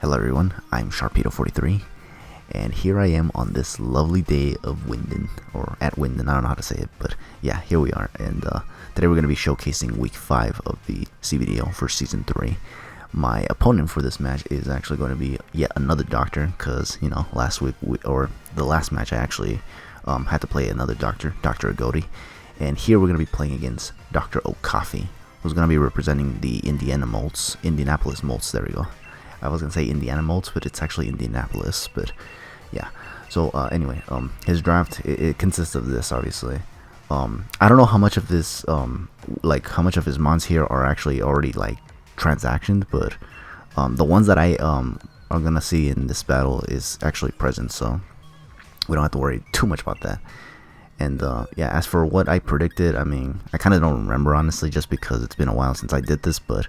Hello everyone, I'm Sharpedo43, and here I am on this lovely day of Winden, or at Winden, I don't know how to say it, but yeah, here we are, and today we're going to be showcasing week 5 of the CBDL for season 3. My opponent for this match is actually going to be yet another doctor, because, you know, last week, or the last match I actually had to play another doctor, Dr. Agoti, and here we're going to be playing against Dr. Okafi, who's going to be representing the Indianapolis Molts, there we go. I was gonna say Indiana Molts, but it's actually Indianapolis. But yeah. So anyway, his draft it consists of this, obviously. I don't know how much of this, like how much of his mons here are actually already like transactioned, but the ones that I are gonna see in this battle is actually present, so we don't have to worry too much about that. And yeah, as for what I predicted, I mean, I kind of don't remember honestly, just because it's been a while since I did this. But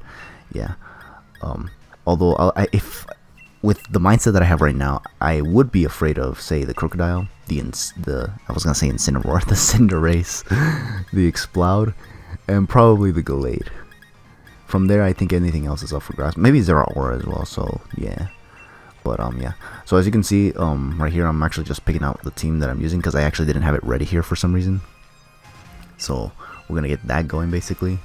yeah. Although, if with the mindset that I have right now, I would be afraid of, say, the Crocodile, I was gonna say Incineroar, the Cinderace, the Exploud, and probably the Gallade. From there, I think anything else is up for grabs. Maybe Zeraora as well. So yeah, but yeah. So as you can see, right here, I'm actually just picking out the team that I'm using because I actually didn't have it ready here for some reason. So we're gonna get that going basically,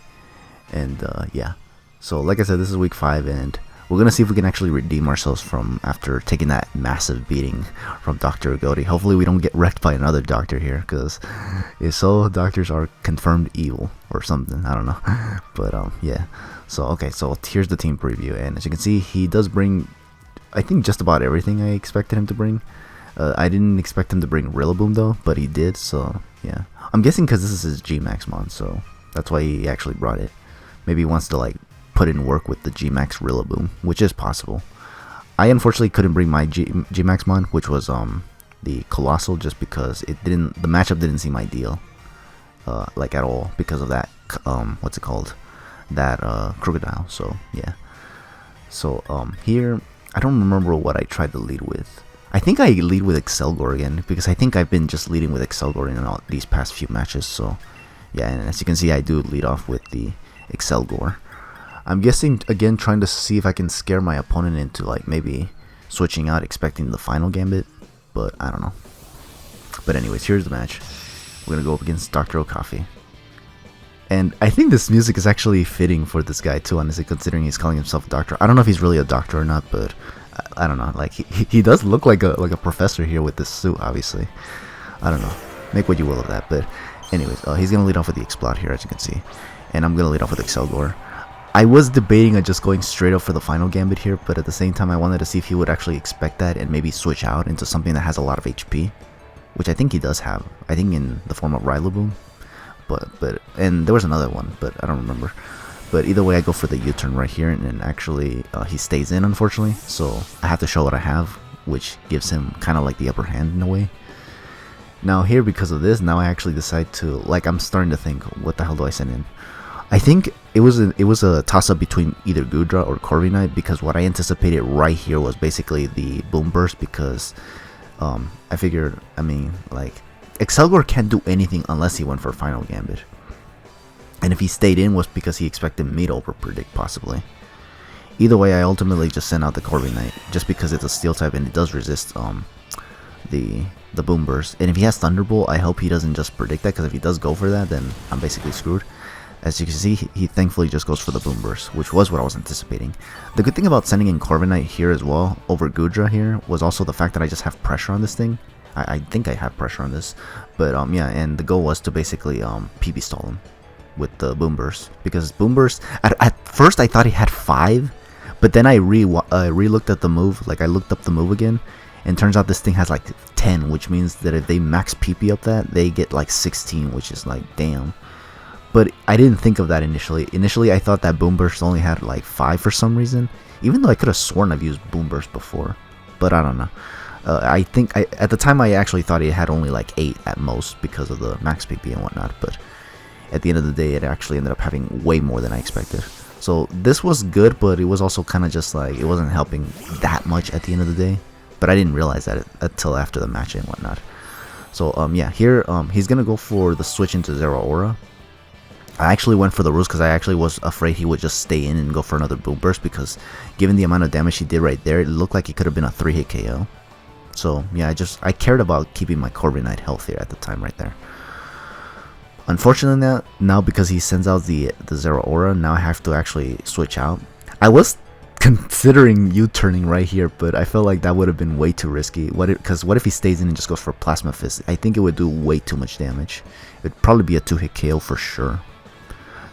and yeah. So like I said, this is week 5, and we're going to see if we can actually redeem ourselves from after taking that massive beating from Dr. Agoti. Hopefully we don't get wrecked by another doctor here, because if so, doctors are confirmed evil or something. I don't know. But yeah. So okay, so here's the team preview, and as you can see, he does bring, I think, just about everything I expected him to bring. I didn't expect him to bring Rillaboom though, but he did, so yeah. I'm guessing because this is his G-Max mon, so that's why he actually brought it. Maybe he wants to like put in work with the G-Max Rillaboom, which is possible. I unfortunately couldn't bring my G-Max mon, which was the Colossal, just because the matchup didn't seem ideal, like at all, because of that what's it called, that Crocodile. So yeah. So here I don't remember what I tried to lead with. I think I lead with Excelgor again, because I think I've been just leading with Excelgor in all these past few matches. So yeah, and as you can see, I do lead off with the Excelgor. I'm guessing, again, trying to see if I can scare my opponent into, like, maybe switching out, expecting the final Gambit, but I don't know. But anyways, here's the match. We're going to go up against Dr. Okafi. And I think this music is actually fitting for this guy, too, honestly, considering he's calling himself a doctor. I don't know if he's really a doctor or not, but I don't know. Like, he does look like a professor here with this suit, obviously. I don't know. Make what you will of that, but anyways, he's going to lead off with the Explode here, as you can see. And I'm going to lead off with Excelgor. I was debating on just going straight up for the final Gambit here, but at the same time I wanted to see if he would actually expect that and maybe switch out into something that has a lot of HP, which I think he does have. I think in the form of Rillaboom, and there was another one, but I don't remember. But either way, I go for the U-turn right here, and actually he stays in, unfortunately, so I have to show what I have, which gives him kind of like the upper hand in a way. Now here, because of this, now I actually decide to, like, I'm starting to think, what the hell do I send in? I think it was a toss-up between either Goodra or Corviknight, because what I anticipated right here was basically the Boom Burst, because I figured, I mean, like, Excelgor can't do anything unless he went for Final Gambit. And if he stayed in was because he expected me to over-predict, possibly. Either way, I ultimately just sent out the Corviknight, just because it's a Steel type and it does resist the Boom Burst. And if he has Thunderbolt, I hope he doesn't just predict that, because if he does go for that, then I'm basically screwed. As you can see, he thankfully just goes for the Boom Burst, which was what I was anticipating. The good thing about sending in Corviknight here as well, over Goodra here, was also the fact that I just have pressure on this thing. I think I have pressure on this. But yeah, and the goal was to basically PB stall him with the Boom Burst. Because Boom Burst, at first I thought he had 5, but then I re-looked at the move, like I looked up the move again, and turns out this thing has like 10, which means that if they max PP up that, they get like 16, which is like, damn. But I didn't think of that initially. Initially, I thought that Boom Burst only had like 5 for some reason, even though I could have sworn I've used Boom Burst before. But I don't know. I think at the time I actually thought it had only like 8 at most because of the max PP and whatnot. But at the end of the day, it actually ended up having way more than I expected. So this was good, but it was also kind of just like, it wasn't helping that much at the end of the day. But I didn't realize that until after the match and whatnot. So yeah, here he's gonna go for the switch into Zeraora. I actually went for the roost because I actually was afraid he would just stay in and go for another boom burst, because given the amount of damage he did right there, it looked like it could have been a 3-hit KO. So yeah, I cared about keeping my Corviknight healthier at the time right there. Unfortunately now because he sends out the Zero Aura, now I have to actually switch out. I was considering U-turning right here, but I felt like that would have been way too risky. Because what if he stays in and just goes for Plasma Fist? I think it would do way too much damage. It would probably be a 2-hit KO for sure.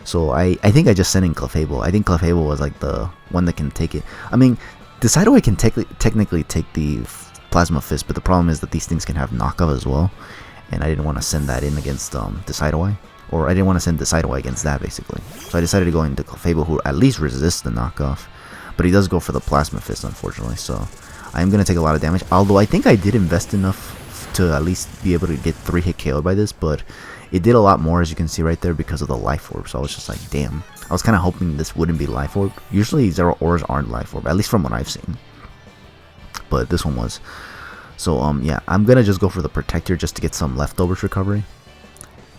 So I think I just sent in Clefable. I think Clefable was like the one that can take it. I mean, Decidueye can technically take the Plasma Fist, but the problem is that these things can have knockoff as well. And I didn't want to send that in against Decidueye. Or I didn't want to send Decidueye against that, basically. So I decided to go into Clefable, who at least resists the knockoff. But he does go for the Plasma Fist, unfortunately. So I am going to take a lot of damage. Although I think I did invest enough to at least be able to get 3-hit KO'd by this. But it did a lot more, as you can see right there, because of the Life Orb. So I was just like, damn. I was kind of hoping this wouldn't be Life Orb. Usually Zero Auras aren't Life Orb, at least from what I've seen. But this one was. So yeah, I'm going to just go for the Protector just to get some leftovers recovery.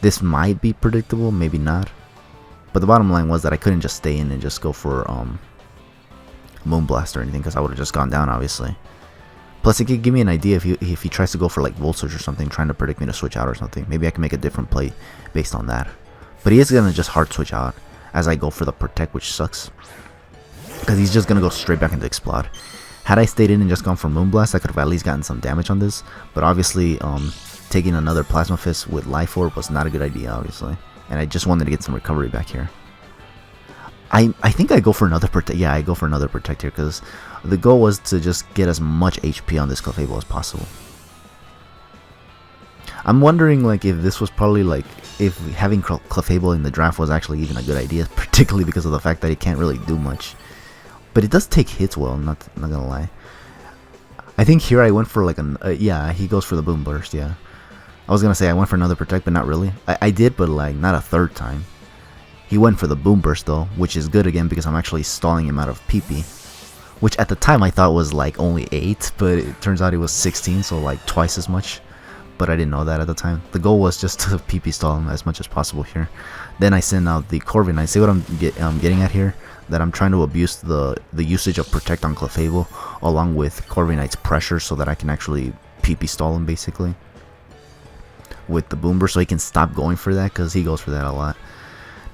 This might be predictable, maybe not. But the bottom line was that I couldn't just stay in and just go for Moonblast or anything, because I would have just gone down, obviously. Plus, it could give me an idea if he tries to go for like Volt Surge or something, trying to predict me to switch out or something. Maybe I can make a different play based on that. But he is going to just hard switch out as I go for the Protect, which sucks. Because he's just going to go straight back into Explode. Had I stayed in and just gone for Moonblast, I could have at least gotten some damage on this. But obviously, taking another Plasma Fist with Life Orb was not a good idea, obviously. And I just wanted to get some recovery back here. I think I go for another Protect. Yeah, I go for another Protect here, because the goal was to just get as much HP on this Clefable as possible. I'm wondering like if this was probably like if having Clefable in the draft was actually even a good idea, particularly because of the fact that it can't really do much. But it does take hits well, not gonna lie. I think here I went for like yeah, he goes for the Boom Burst, yeah. I was gonna say I went for another Protect, but not really. I did, but like not a third time. He went for the Boom Burst though, which is good again because I'm actually stalling him out of PP. Which at the time I thought was like only 8, but it turns out it was 16, so like twice as much. But I didn't know that at the time. The goal was just to PP stall him as much as possible here. Then I send out the Corviknight. See what I'm getting at here? That I'm trying to abuse the usage of Protect on Clefable along with Corviknight's pressure so that I can actually PP stall him basically with the Boom Burst, so he can stop going for that because he goes for that a lot.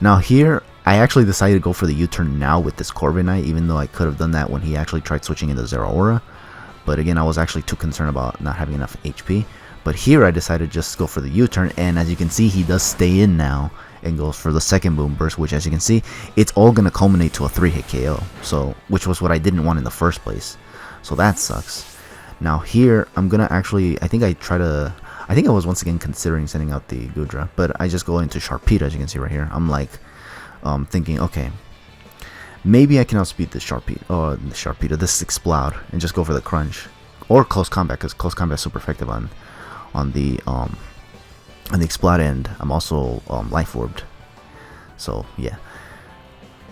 Now here, I actually decided to go for the U-turn now with this Corviknight, even though I could have done that when he actually tried switching into Zero Aura. But again, I was actually too concerned about not having enough HP. But here I decided to just go for the U-turn, and as you can see, he does stay in now and goes for the second Boom Burst, which as you can see, it's all going to culminate to a 3-hit KO, so which was what I didn't want in the first place. So that sucks. Now here, I'm going to actually, I think I was once again considering sending out the Goodra, but I just go into Sharpedo, as you can see right here. I'm like, thinking, okay, maybe I can outspeed this Sharpedo, this Explode, and just go for the Crunch. Or Close Combat, because Close Combat is super effective on the Explode end. I'm also Life Orbed, so yeah.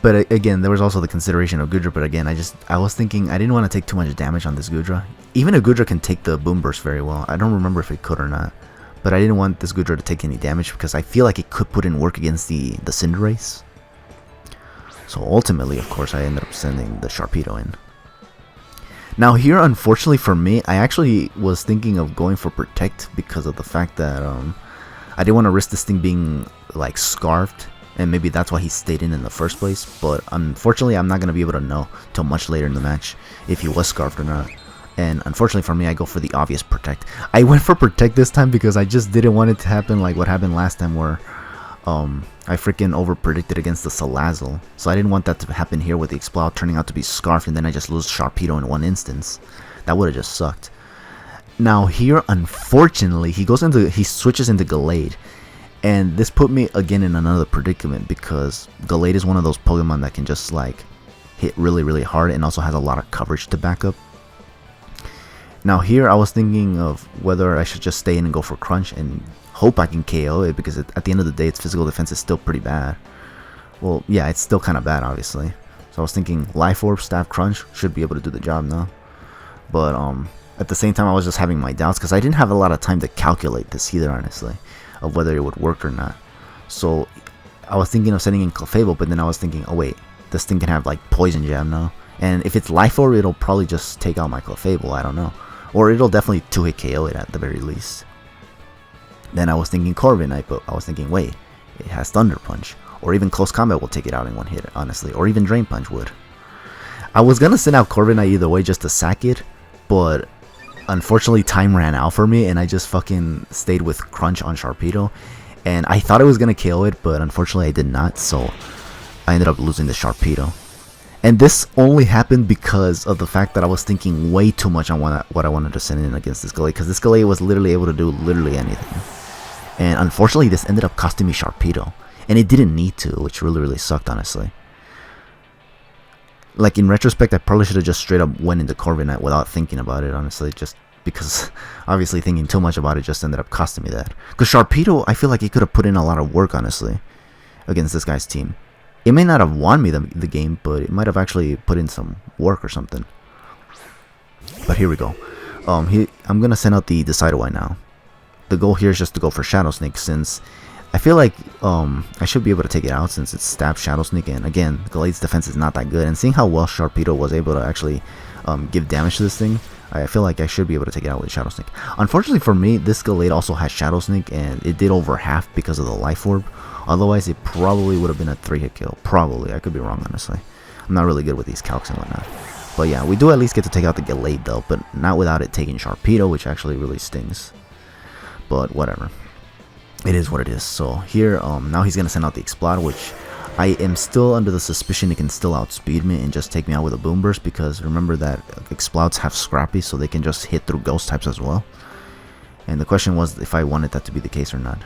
But again, there was also the consideration of Goodra, but again, I was thinking I didn't want to take too much damage on this Goodra. Even a Goodra can take the Boom Burst very well. I don't remember if it could or not, but I didn't want this Goodra to take any damage because I feel like it could put in work against the Cinderace. So ultimately, of course, I ended up sending the Sharpedo in. Now here, unfortunately for me, I actually was thinking of going for Protect because of the fact that I didn't want to risk this thing being like scarfed, and maybe that's why he stayed in the first place. But unfortunately, I'm not going to be able to know till much later in the match if he was scarfed or not. And unfortunately for me, I go for the obvious Protect. I went for Protect this time because I just didn't want it to happen like what happened last time where I freaking over-predicted against the Salazzle. So I didn't want that to happen here with the Explode turning out to be Scarfed and then I just lose Sharpedo in one instance. That would have just sucked. Now here, unfortunately, he switches into Gallade. And this put me again in another predicament because Gallade is one of those Pokemon that can just like hit really, really hard and also has a lot of coverage to back up. Now here I was thinking of whether I should just stay in and go for Crunch and hope I can KO it because at the end of the day its physical defense is still pretty bad. Well, yeah, it's still kind of bad obviously. So I was thinking Life Orb, Staff, Crunch should be able to do the job now. But at the same time I was just having my doubts because I didn't have a lot of time to calculate this either honestly, of whether it would work or not. So I was thinking of sending in Clefable, but then I was thinking, oh wait, this thing can have like Poison Jab now. And if it's Life Orb, it'll probably just take out my Clefable, I don't know. Or it'll definitely 2-hit KO it at the very least. Then I was thinking Corviknight, but I was thinking, wait, it has Thunder Punch. Or even Close Combat will take it out in one hit, honestly. Or even Drain Punch would. I was gonna send out Corviknight either way just to sack it, but unfortunately time ran out for me and I just fucking stayed with Crunch on Sharpedo. And I thought I was gonna KO it, but unfortunately I did not, so I ended up losing the Sharpedo. And this only happened because of the fact that I was thinking way too much on what I wanted to send in against this Gallade, because this Gallade was literally able to do literally anything. And unfortunately this ended up costing me Sharpedo. And it didn't need to, which really sucked, honestly. Like, in retrospect, I probably should have just straight up went into Corviknight without thinking about it, honestly. Just because, obviously, thinking too much about it just ended up costing me that. Because Sharpedo, I feel like he could have put in a lot of work, honestly, against this guy's team. It may not have won me the game, but it might have actually put in some work or something. But here we go. I'm going to send out the Decidueye now. The goal here is just to go for Shadow Sneak, since I feel like I should be able to take it out since it's Stab, Shadow Sneak, and again, Gallade's defense is not that good. And seeing how well Sharpedo was able to actually give damage to this thing, I feel like I should be able to take it out with Shadow Sneak. Unfortunately for me, this Gallade also has Shadow Sneak, and it did over half because of the Life Orb. Otherwise, it probably would have been a 3-hit kill. Probably. I could be wrong, honestly. I'm not really good with these calcs and whatnot. But yeah, we do at least get to take out the Gallade, though, but not without it taking Sharpedo, which actually really stings. But whatever. It is what it is. So here, now he's going to send out the Exploud, which I am still under the suspicion it can still outspeed me and just take me out with a Boom Burst, because remember that Explouds have Scrappy, so they can just hit through Ghost types as well. And the question was if I wanted that to be the case or not.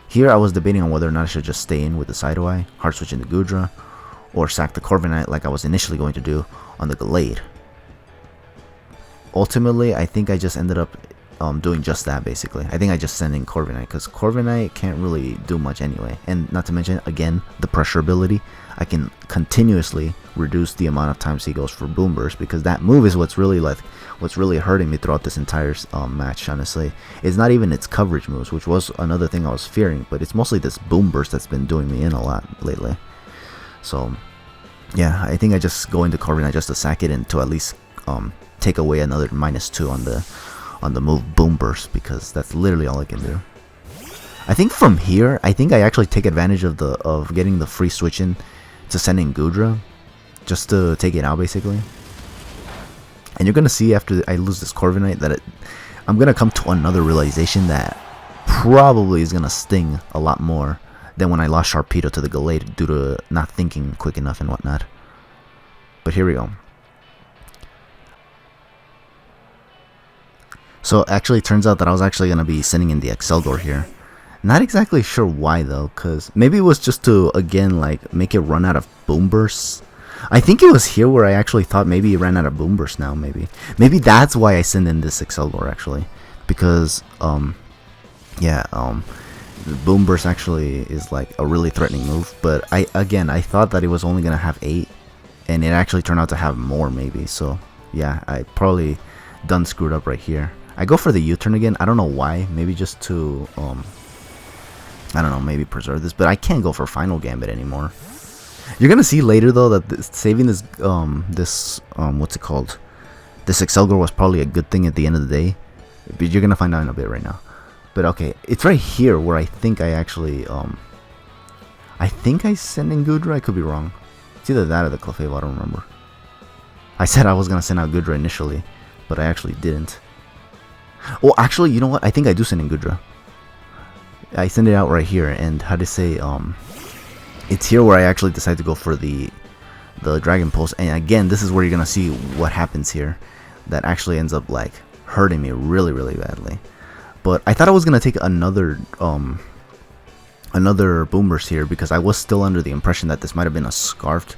Here I was debating on whether or not I should just stay in with the Decidueye, hard switch into Goodra, or sack the Corviknight like I was initially going to do on the Gallade. Ultimately, I think I just ended up doing just that, basically. I think I just sent in Corviknight, because Corviknight can't really do much anyway. And not to mention, again, the pressure ability. I can continuously reduce the amount of times he goes for Boom Burst, because that move is what's really hurting me throughout this entire match, honestly. It's not even its coverage moves, which was another thing I was fearing, but it's mostly this Boom Burst that's been doing me in a lot lately. So yeah, I think I just go into Corviknight just to sack it and to at least take away another -2 on the move Boom Burst, because that's literally all I can do. I think from here, I think I actually take advantage of getting the free switch in to send in Goodra, just to take it out, basically. And you're gonna see after I lose this Corviknight that I'm gonna come to another realization that probably is gonna sting a lot more than when I lost Sharpedo to the Gallade due to not thinking quick enough and whatnot. But here we go. So actually, it turns out that I was actually going to be sending in the Exceldor here. Not exactly sure why though, because maybe it was just to, again, like, make it run out of Boom Bursts. I think it was here where I actually thought maybe it ran out of Boom Burst now, maybe. Maybe that's why I sent in this Exceldor, actually. Because, Boom Burst actually is, like, a really threatening move. But, I thought that it was only going to have 8. And it actually turned out to have more, maybe. So, yeah, I probably done screwed up right here. I go for the U-turn again. I don't know why. Maybe just to, I don't know, maybe preserve this. But I can't go for Final Gambit anymore. You're going to see later, though, that saving this, what's it called? This Exceldor was probably a good thing at the end of the day. But you're going to find out in a bit right now. But, okay, it's right here where I think I actually, I think I sent in Goodra. I could be wrong. It's either that or the Clefable. I don't remember. I said I was going to send out Goodra initially, but I actually didn't. Well, actually, you know what? I think I do send in Goodra. I send it out right here, and how to say, it's here where I actually decide to go for the Dragon Pulse. And again, this is where you're gonna see what happens here. That actually ends up like hurting me really badly. But I thought I was gonna take another Boom Burst here, because I was still under the impression that this might have been a scarfed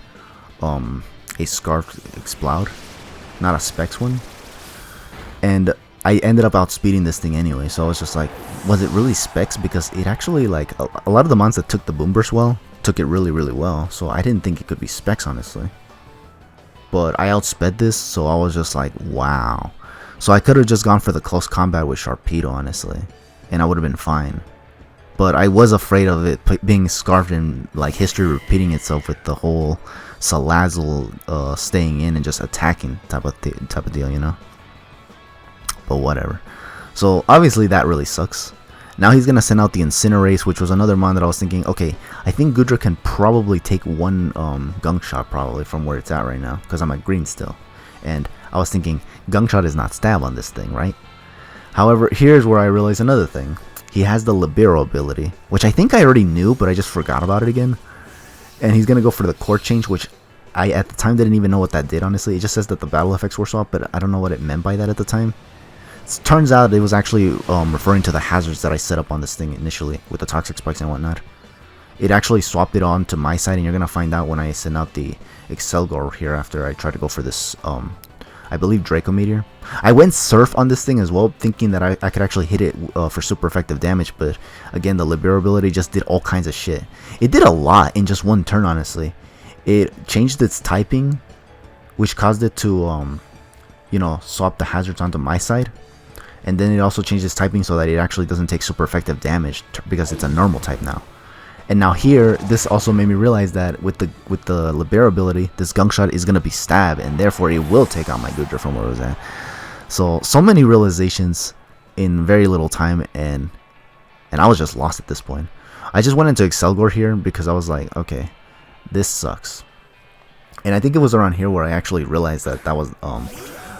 Exploud, not a Specs one. And I ended up outspeeding this thing anyway, so I was just like, was it really Specs? Because it actually, like, a lot of the mons that took the Boom Burst well, took it really well, so I didn't think it could be Specs, honestly. But I outsped this, so I was just like, wow. So I could have just gone for the Close Combat with Sharpedo, honestly, and I would have been fine. but I was afraid of it being scarfed and like history repeating itself with the whole Salazzle staying in and just attacking type of deal, you know. But whatever. So obviously that really sucks. Now he's gonna send out the Incinerate, which was another mon that I was thinking, okay, I think Goodra can probably take one Gunk Shot probably from where it's at right now, because I'm at green still. And I was thinking, Gunk Shot is not stab on this thing, right? However, here's where I realized another thing. He has the Libero ability, which I think I already knew, but I just forgot about it again. And he's gonna go for the Court Change, which I at the time didn't even know what that did, honestly. It just says that the battle effects were swapped, but I don't know what it meant by that at the time. It turns out it was actually referring to the hazards that I set up on this thing initially with the Toxic Spikes and whatnot. It actually swapped it on to my side, and you're gonna find out when I send out the Excelgor here after I try to go for this I believe Draco Meteor. I went Surf on this thing as well, thinking that I could actually hit it for super effective damage, but again, the Libero ability just did all kinds of shit. It did a lot in just one turn, honestly. It changed its typing, which caused it to, you know, swap the hazards onto my side. And then it also changed its typing so that it actually doesn't take super effective damage because it's a normal type now. And now here, this also made me realize that with the Libero ability, this Gunk Shot is gonna be stab, and therefore it will take out my Goodra from where it was at. So many realizations in very little time, and I was just lost at this point. I just went into Excelgor here because I was like, okay, this sucks. And I think it was around here where I actually realized that that was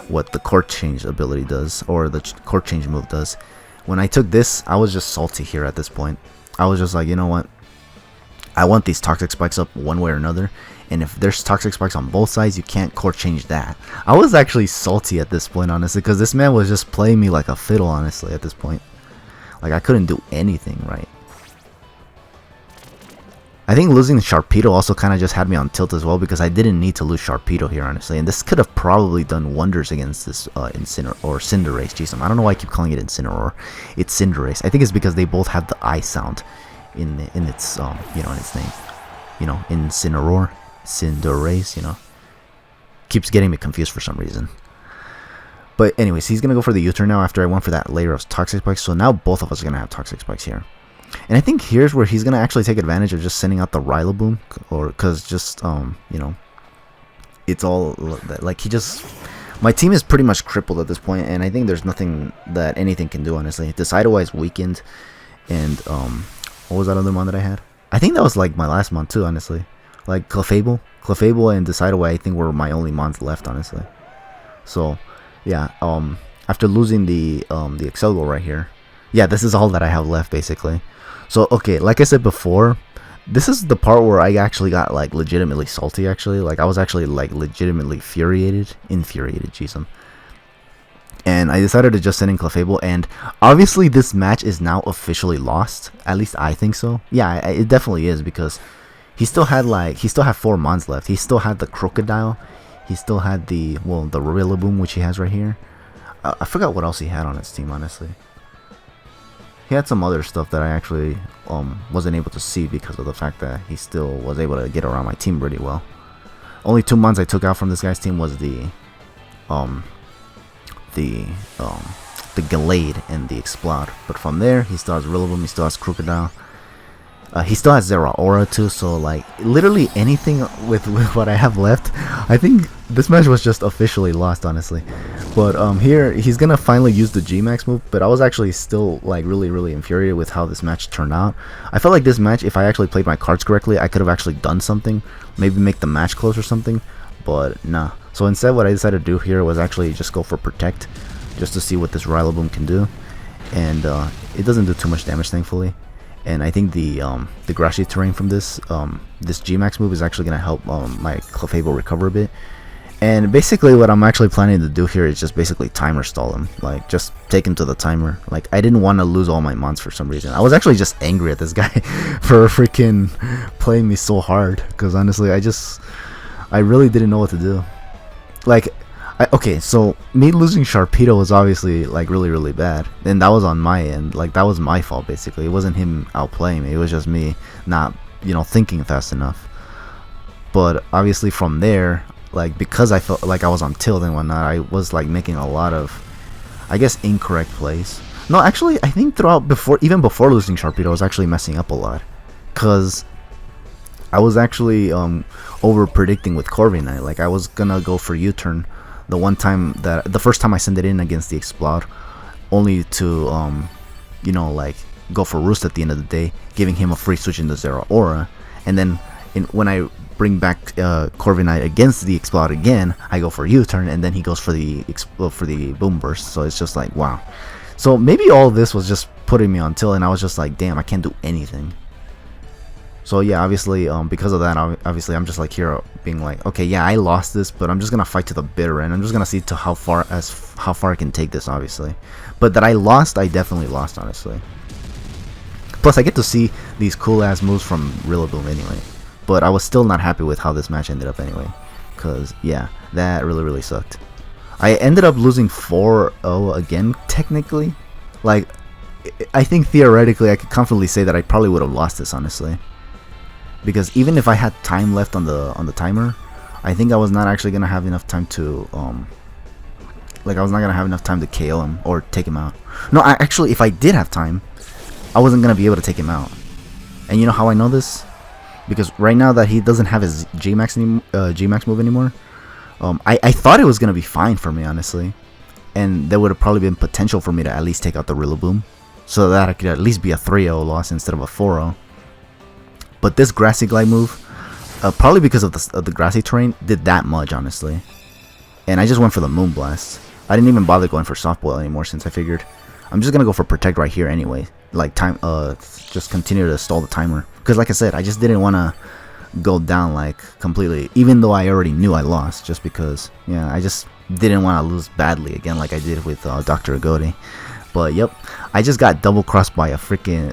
what the Court Change ability does, or the Court Change move does. When I took this, I was just salty here at this point. I was just like, you know what? I want these Toxic Spikes up one way or another, and if there's Toxic Spikes on both sides, you can't Court Change that. I was actually salty at this point, honestly, because this man was just playing me like a fiddle, honestly, at this point. Like, I couldn't do anything right. I think losing Sharpedo also kind of just had me on tilt as well, because I didn't need to lose Sharpedo here, honestly, and this could have probably done wonders against this Cinderace. Jeez, I don't know why I keep calling it Incineroar. It's Cinderace. I think it's because they both have the I sound in its you know, in its name, you know, Incineroar, Cinderace, you know, keeps getting me confused for some reason. But anyways, he's gonna go for the U-turn now after I went for that layer of Toxic Spikes. So now both of us are gonna have Toxic Spikes here, and I think here's where he's gonna actually take advantage of just sending out the Rillaboom, or because just you know, it's all like he just. My team is pretty much crippled at this point, and I think there's nothing that anything can do, honestly. Decidueye is weakened, and what was that other mon that I had? I think that was like my last mon too, honestly. Like Clefable and Decidueye, I think were my only mons left, honestly. So yeah, after losing the Excelgor right here, yeah, this is all that I have left basically. So okay, like I said before, this is the part where I actually got like legitimately salty. Actually, like I was actually like legitimately infuriated. Jeez, and I decided to just send in Clefable, and obviously this match is now officially lost. At least I think so. Yeah, it definitely is, because he still had 4 mons left. He still had the Crocodile. He still had the Rillaboom, which he has right here. I forgot what else he had on his team, honestly. He had some other stuff that I actually wasn't able to see because of the fact that he still was able to get around my team pretty well. Only 2 mons I took out from this guy's team was the Gallade and the Explode, but from there he still has Rillaboom, he still has Crocodile, he still has Zeraora too. So like literally anything with what I have left, I think this match was just officially lost, honestly. But here he's gonna finally use the G-Max move, but I was actually still like really infuriated with how this match turned out. I felt like this match, if I actually played my cards correctly, I could have actually done something, maybe make the match close or something, but nah. So instead what I decided to do here was actually just go for Protect, just to see what this Rillaboom can do, and it doesn't do too much damage, thankfully. And I think the Grassy Terrain from this G-Max move is actually gonna help my Clefable recover a bit. And basically what I'm actually planning to do here is just basically timer stall him, like just take him to the timer. Like I didn't want to lose all my mons for some reason. I was actually just angry at this guy for freaking playing me so hard, because honestly I really didn't know what to do. Like okay, so me losing Sharpedo was obviously like really bad, and that was on my end. Like that was my fault basically. It wasn't him outplaying me, it was just me not, you know, thinking fast enough. But obviously from there, like because I felt like I was on tilt and whatnot, I was like making a lot of, I guess, incorrect plays. No, actually, I think even before losing Sharpedo, I was actually messing up a lot, cause I was actually over predicting with Corviknight. Like I was gonna go for U-turn the first time I sent it in against the Explode, only to like go for Roost at the end of the day, giving him a free switch into Zeraora, and then when I bring back Corviknight against the Explode again, I go for U-turn, and then he goes for the Boom Burst. So it's just like, wow. So maybe all this was just putting me on tilt, and I was just like, damn, I can't do anything. So yeah, obviously, because of that, obviously, I'm just like here being like, okay, yeah, I lost this, but I'm just gonna fight to the bitter end. I'm just gonna see to how far I can take this, obviously. But that I lost, I definitely lost, honestly. Plus, I get to see these cool ass moves from Rillaboom anyway. But I was still not happy with how this match ended up anyway, cause yeah, that really sucked. I ended up losing 4-0 again, technically. Like, I think theoretically I could comfortably say that I probably would have lost this, honestly. Because even if I had time left on the timer, I think I was not actually gonna have enough time to I was not gonna have enough time to KO him or take him out. No, actually, if I did have time, I wasn't gonna be able to take him out. And you know how I know this? Because right now that he doesn't have his G-Max move anymore, I thought it was gonna be fine for me, honestly, and there would have probably been potential for me to at least take out the Rillaboom, so that I could at least be a 3-0 loss instead of a 4-0. But this Grassy Glide move, probably because of the grassy terrain, did that much, honestly. And I just went for the Moonblast. I didn't even bother going for Softball anymore, since I figured I'm just gonna go for Protect right here anyway. Like just continue to stall the timer. Because like I said, I just didn't want to go down like completely, even though I already knew I lost, just because, yeah, I just didn't want to lose badly again like I did with Dr. Agodi. But yep, I just got double crossed by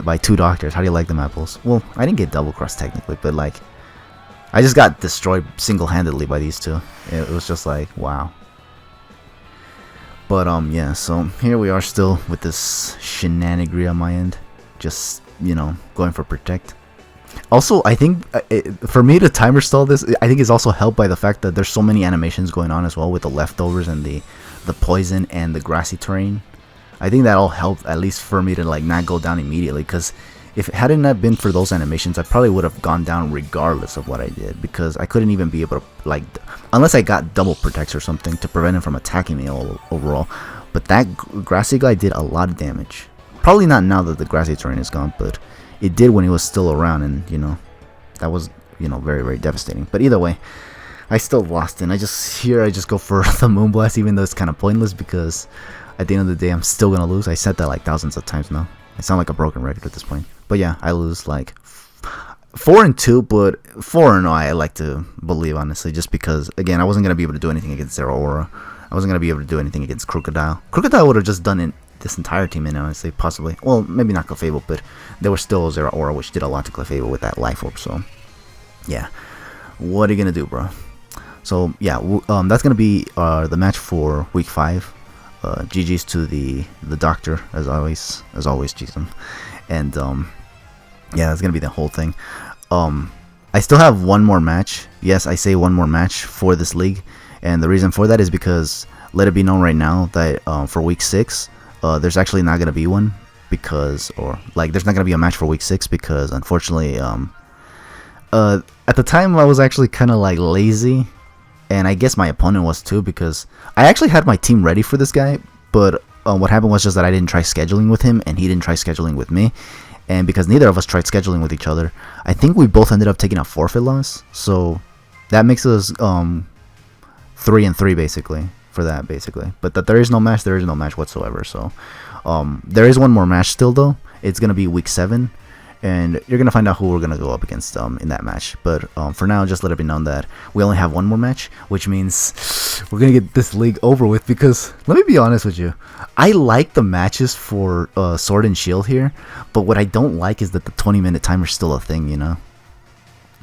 by 2 doctors. How do you like them apples? Well, I didn't get double crossed technically, but like I just got destroyed single-handedly by these 2. It was just like, wow. But yeah, so here we are still with this shenanigery on my end, just, you know, going for Protect. Also, I think for me to timer stall this, I think is also helped by the fact that there's so many animations going on as well with the leftovers and the poison and the grassy terrain. I think that all helped, at least for me to like not go down immediately, because if it hadn't not been for those animations, I probably would have gone down regardless of what I did, because I couldn't even be able to, like, unless I got double protects or something to prevent him from attacking me overall. But that Grassy Glide did a lot of damage. Probably not now that the grassy terrain is gone, but it did when he was still around, and you know, that was, you know, very devastating. But either way, I still lost, and I just go for the Moonblast, even though it's kind of pointless, because at the end of the day, I'm still gonna lose. I said that like thousands of times now. I sound like a broken record at this point. But yeah, I lose like 4-2, but 4-0 I like to believe, honestly, just because, again, I wasn't gonna be able to do anything against Zeraora. I wasn't gonna be able to do anything against Crocodile. Crocodile would have just done this entire team in, honestly, possibly. Well, maybe not Clefable, but there was still Zeraora, which did a lot to Clefable with that Life Orb. So yeah, what are you gonna do, bro? So yeah, that's gonna be the match for week 5. GG's to the doctor, as always, jeez him. And yeah, that's gonna be the whole thing. I still have one more match. Yes, I say one more match for this league, and the reason for that is because, let it be known right now that for week 6, there's actually not gonna be one, because, or like, there's not gonna be a match for week 6 because, unfortunately, at the time I was actually kind of like lazy, and I guess my opponent was too, because I actually had my team ready for this guy, but what happened was just that I didn't try scheduling with him, and he didn't try scheduling with me. And because neither of us tried scheduling with each other, I think we both ended up taking a forfeit loss. So that makes us 3-3 basically for that, basically. But that there is no match whatsoever. So there is one more match still, though. It's gonna be week 7. And you're going to find out who we're going to go up against in that match. But for now, just let it be known that we only have one more match, which means we're going to get this league over with. Because, let me be honest with you, I like the matches for Sword and Shield here. But what I don't like is that the 20-minute timer is still a thing, you know?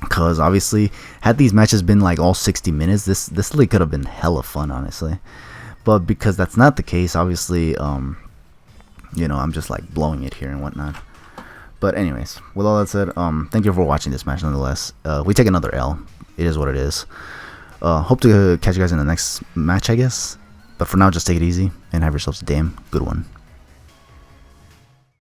Because, obviously, had these matches been like all 60 minutes, this league could have been hella fun, honestly. But because that's not the case, obviously, you know, I'm just like blowing it here and whatnot. But anyways, with all that said, thank you for watching this match nonetheless. We take another L. It is what it is. Hope to catch you guys in the next match, I guess. But for now, just take it easy and have yourselves a damn good one.